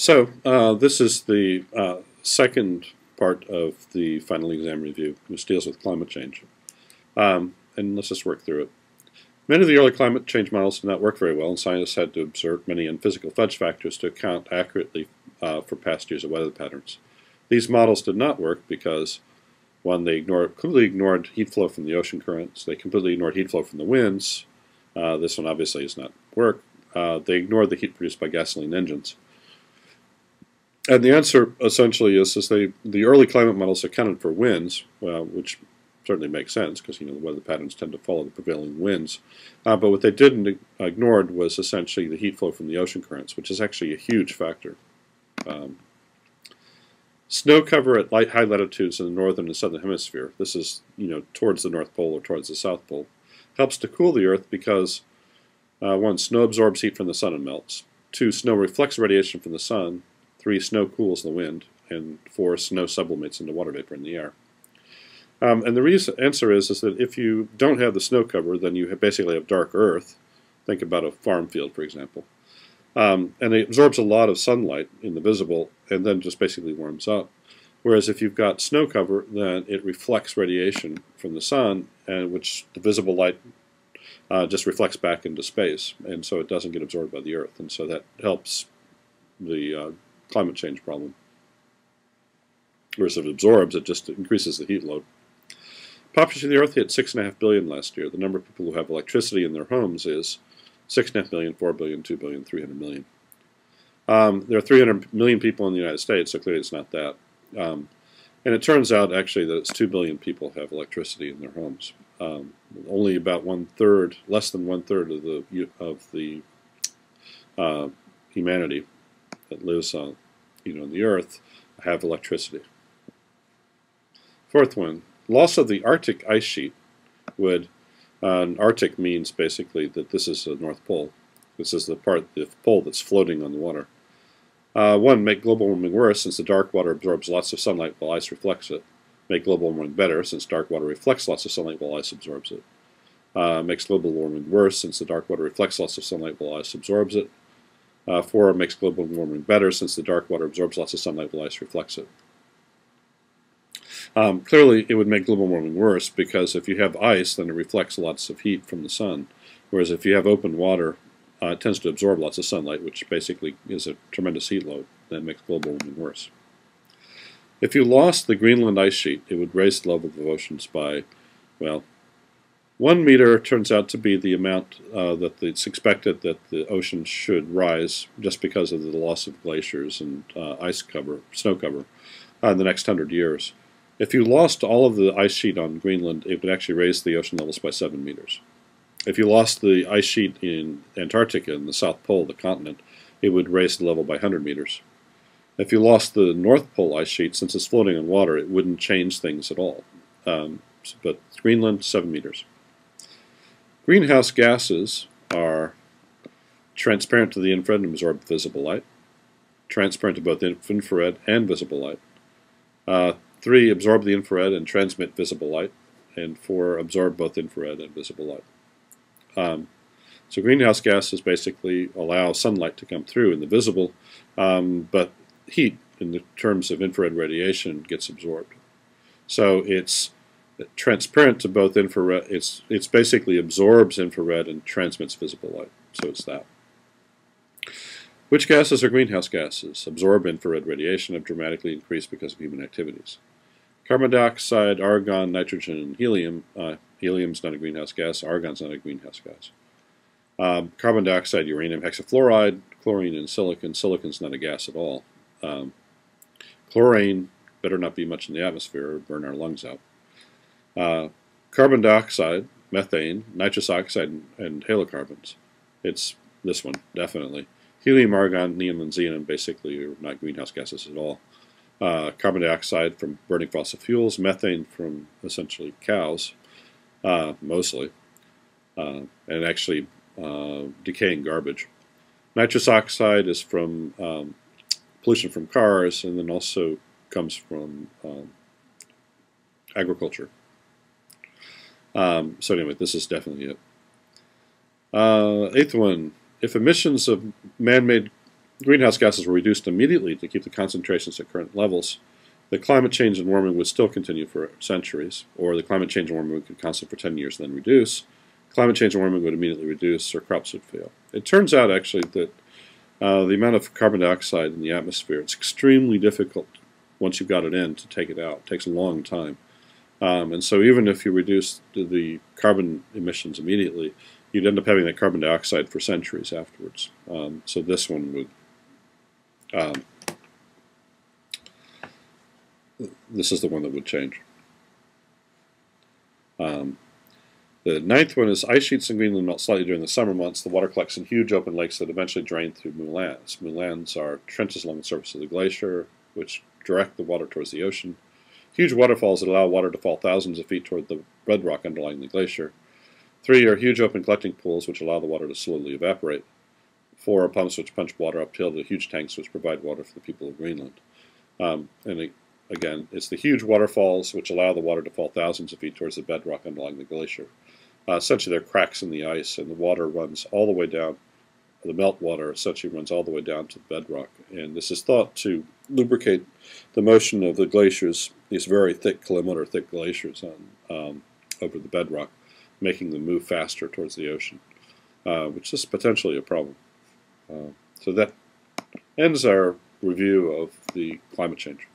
This is the second part of the final exam review, which deals with climate change. And let's just work through it. Many of the early climate change models did not work very well, and scientists had to observe many unphysical fudge factors to account accurately for past years of weather patterns. These models did not work because, one, they completely ignored heat flow from the ocean currents. They completely ignored heat flow from the winds. This one obviously does not work. They ignored the heat produced by gasoline engines. And the answer essentially is the early climate models accounted for winds, which certainly makes sense because the weather patterns tend to follow the prevailing winds. But what they didn't ignored was essentially the heat flow from the ocean currents, which is actually a huge factor. Snow cover at high latitudes in the northern and southern hemisphere, this is towards the North Pole or towards the South Pole, helps to cool the Earth because 1, snow absorbs heat from the sun and melts. 2, snow reflects radiation from the sun. 3, snow cools the wind. And 4, snow sublimates into water vapor in the air. And the answer is that if you don't have the snow cover, then you basically have dark Earth. Think about a farm field, for example. And it absorbs a lot of sunlight in the visible and then just basically warms up. Whereas if you've got snow cover, then it reflects radiation from the sun, and which the visible light just reflects back into space, and so it doesn't get absorbed by the Earth. And so that helps the climate change problem. Whereas if it absorbs, it just increases the heat load. Population of the Earth hit 6.5 billion last year. The number of people who have electricity in their homes is 6.5 billion, 4 billion, 2 billion, 300 million. There are 300 million people in the United States, so clearly it's not that. And it turns out actually that it's 2 billion people have electricity in their homes. Only about less than one third of the humanity that lives on, the Earth have electricity. Fourth one, loss of the Arctic ice sheet would, Arctic means basically that this is the North Pole. This is the pole that's floating on the water. 1, make global warming worse since the dark water absorbs lots of sunlight while ice reflects it. Make global warming better since dark water reflects lots of sunlight while ice absorbs it. Makes global warming worse since the dark water reflects lots of sunlight while ice absorbs it. 4, makes global warming better since the dark water absorbs lots of sunlight while ice reflects it. Clearly, it would make global warming worse because if you have ice, then it reflects lots of heat from the sun. Whereas if you have open water, it tends to absorb lots of sunlight, which basically is a tremendous heat load. That makes global warming worse. If you lost the Greenland ice sheet, it would raise the level of oceans by, 1 meter turns out to be the amount that it's expected that the ocean should rise just because of the loss of glaciers and snow cover in the next 100 years. If you lost all of the ice sheet on Greenland, it would actually raise the ocean levels by 7 meters. If you lost the ice sheet in Antarctica, in the South Pole, the continent, it would raise the level by 100 meters. If you lost the North Pole ice sheet, since it's floating on water, it wouldn't change things at all. But Greenland, 7 meters. Greenhouse gases are transparent to the infrared and absorb visible light, transparent to both infrared and visible light. 3, absorb the infrared and transmit visible light, and 4, absorb both infrared and visible light. So greenhouse gases basically allow sunlight to come through in the visible, but heat, in the terms of infrared radiation, gets absorbed. So it's transparent to both infrared. It's basically absorbs infrared and transmits visible light. So it's that. Which gases are greenhouse gases? Absorb infrared radiation have dramatically increased because of human activities. Carbon dioxide, argon, nitrogen, and helium. Helium's not a greenhouse gas. Argon's not a greenhouse gas. Carbon dioxide, uranium hexafluoride, chlorine, and silicon. Silicon's not a gas at all. Chlorine better not be much in the atmosphere or burn our lungs out. Carbon dioxide, methane, nitrous oxide, and halocarbons. It's this one, definitely. Helium, argon, neon, and xenon basically are not greenhouse gases at all. Carbon dioxide from burning fossil fuels, methane from essentially cows, mostly, and actually decaying garbage. Nitrous oxide is from pollution from cars, and then also comes from agriculture. So anyway, this is definitely it. Eighth one, if emissions of man-made greenhouse gases were reduced immediately to keep the concentrations at current levels, the climate change and warming would still continue for centuries, or the climate change and warming could constant for 10 years and then reduce. Climate change and warming would immediately reduce, or crops would fail. It turns out, actually, that the amount of carbon dioxide in the atmosphere, it's extremely difficult once you've got it in to take it out. It takes a long time. And so even if you reduce the carbon emissions immediately, you'd end up having that carbon dioxide for centuries afterwards. So this one would, this is the one that would change. The ninth one is ice sheets in Greenland melt slightly during the summer months. The water collects in huge open lakes that eventually drain through moulins. Moulins are trenches along the surface of the glacier, which direct the water towards the ocean. Huge waterfalls that allow water to fall thousands of feet toward the bedrock underlying the glacier. 3 are huge open collecting pools which allow the water to slowly evaporate. 4 are pumps which punch water uphill to huge tanks which provide water for the people of Greenland. Again, it's the huge waterfalls which allow the water to fall thousands of feet towards the bedrock underlying the glacier. Essentially, there are cracks in the ice, and the water runs all the way down. The meltwater essentially runs all the way down to the bedrock, and this is thought to lubricate the motion of the glaciers, these very thick kilometer-thick glaciers over the bedrock, making them move faster towards the ocean, which is potentially a problem. So that ends our review of the climate change.